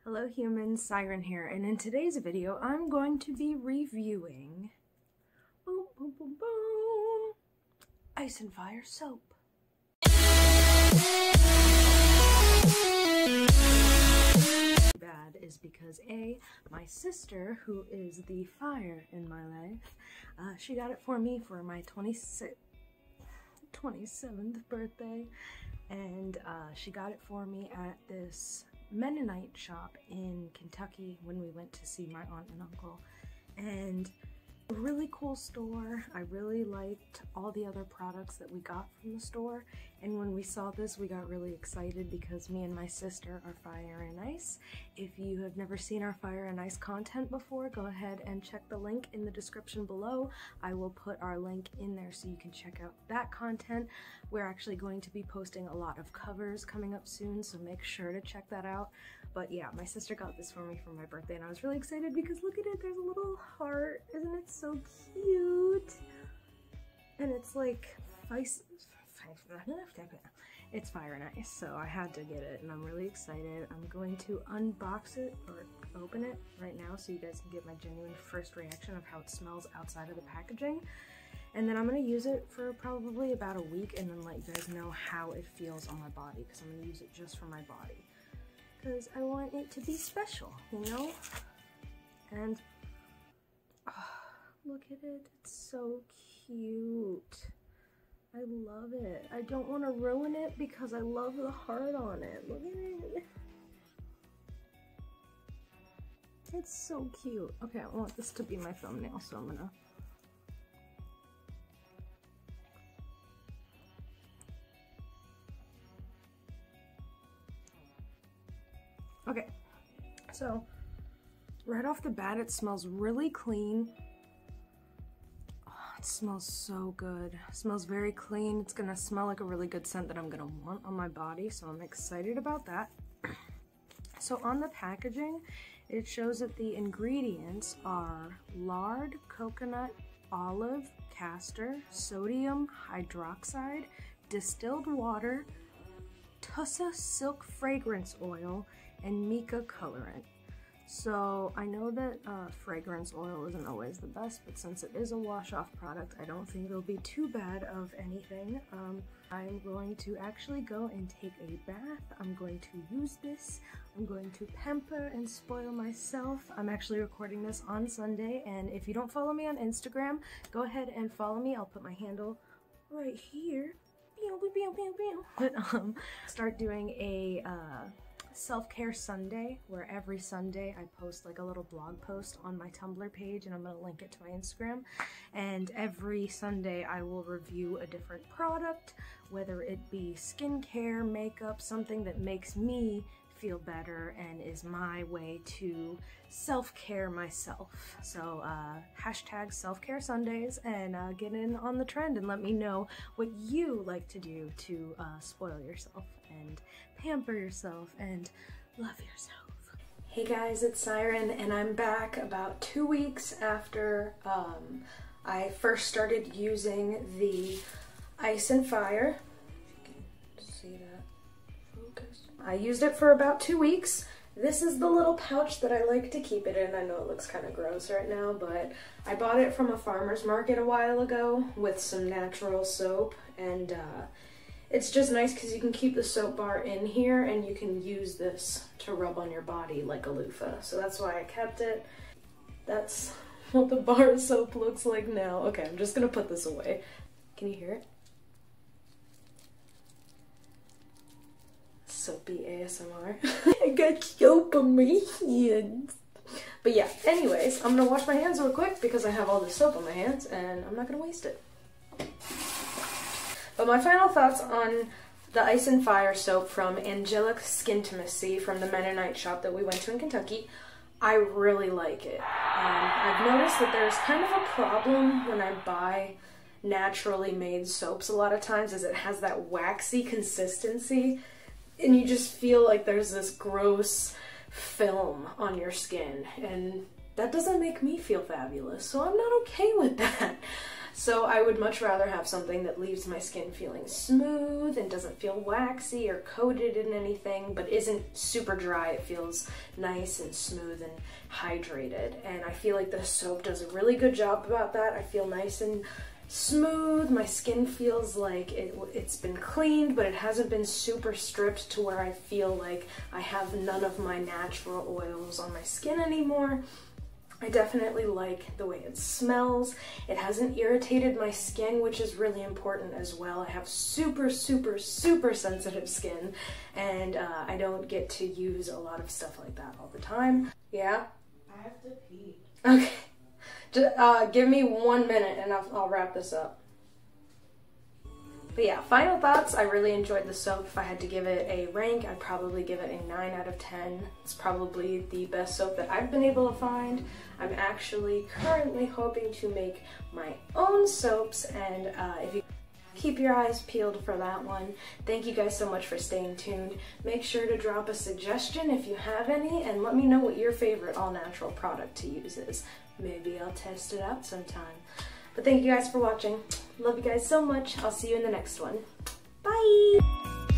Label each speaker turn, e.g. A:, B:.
A: Hello humans, Siren here, and in today's video I'm going to be reviewing boom, boom, boom, boom, Eyece and Feyer soap. Bad is because my sister, who is the fire in my life, she got it for me for my 27th birthday, and she got it for me at this Mennonite shop in Kentucky when we went to see my aunt and uncle. And a really cool store. I really liked all the other products that we got from the store, and when we saw this we got really excited because me and my sister are Feyer and Eyece. If you have never seen our Feyer and Eyece content before, go ahead and check the link in the description below. I will put our link in there so you can check out that content. We're actually going to be posting a lot of covers coming up soon, so make sure to check that out. But yeah, my sister got this for me for my birthday and I was really excited because look at it, there's a little heart. Isn't it so cute? And it's like it's Feyer and Eyece, so I had to get it and I'm really excited. I'm going to unbox it or open it right now so you guys can get my genuine first reaction of how it smells outside of the packaging. And then I'm going to use it for probably about a week and then let you guys know how it feels on my body, because I'm going to use it just for my body. Because I want it to be special, you know? And look at it, it's so cute. I love it. I don't want to ruin it because I love the heart on it. Look at it. It's so cute. Okay, I want this to be my thumbnail, so I'm gonna... Okay, so right off the bat it smells really clean. Oh, it smells so good. It smells very clean. It's gonna smell like a really good scent that I'm gonna want on my body, so I'm excited about that. So on the packaging, it shows that the ingredients are lard, coconut, olive, castor, sodium hydroxide, distilled water, Tussa silk fragrance oil, and mica colorant. So I know that fragrance oil isn't always the best, but since it is a wash-off product, I don't think it'll be too bad of anything. I'm going to actually go and take a bath. I'm going to use this. I'm going to pamper and spoil myself. I'm actually recording this on Sunday, and if you don't follow me on Instagram, go ahead and follow me. I'll put my handle right here. But start doing a self-care Sunday, where every Sunday I post like a little blog post on my Tumblr page, and I'm going to link it to my Instagram, and every Sunday I will review a different product, whether it be skincare, makeup, something that makes me feel better and is my way to self-care myself. So hashtag self-care Sundays, and get in on the trend and let me know what you like to do to spoil yourself and pamper yourself and love yourself. Hey guys, it's Siren, and I'm back about 2 weeks after I first started using the Eyece and Feyer. If you can see that. Focus. I used it for about 2 weeks. This is the little pouch that I like to keep it in. I know it looks kind of gross right now, but I bought it from a farmer's market a while ago with some natural soap, and it's just nice because you can keep the soap bar in here and you can use this to rub on your body like a loofah. So that's why I kept it. That's what the bar of soap looks like now. Okay, I'm just gonna put this away. Can you hear it? Soapy ASMR. I got soap on my hands. But yeah, anyways, I'm gonna wash my hands real quick because I have all this soap on my hands and I'm not gonna waste it. But my final thoughts on the Eyece and Feyer soap from Angelic Skintimacy from the Mennonite shop that we went to in Kentucky. I really like it. I've noticed that there's kind of a problem when I buy naturally made soaps a lot of times, is it has that waxy consistency and you just feel like there's this gross film on your skin, and that doesn't make me feel fabulous, so I'm not okay with that. So I would much rather have something that leaves my skin feeling smooth and doesn't feel waxy or coated in anything, but isn't super dry. It feels nice and smooth and hydrated. And I feel like the soap does a really good job about that. I feel nice and smooth. My skin feels like it's been cleaned, but it hasn't been super stripped to where I feel like I have none of my natural oils on my skin anymore. I definitely like the way it smells. It hasn't irritated my skin, which is really important as well. I have super, super, super sensitive skin, and I don't get to use a lot of stuff like that all the time. Yeah?
B: I have to pee.
A: Okay. Just, give me 1 minute and I'll wrap this up. But yeah, final thoughts. I really enjoyed the soap. If I had to give it a rank, I'd probably give it a 9 out of 10. It's probably the best soap that I've been able to find. I'm actually currently hoping to make my own soaps, and if you keep your eyes peeled for that one. Thank you guys so much for staying tuned. Make sure to drop a suggestion if you have any, and let me know what your favorite all-natural product to use is. Maybe I'll test it out sometime. But thank you guys for watching. Love you guys so much. I'll see you in the next one. Bye!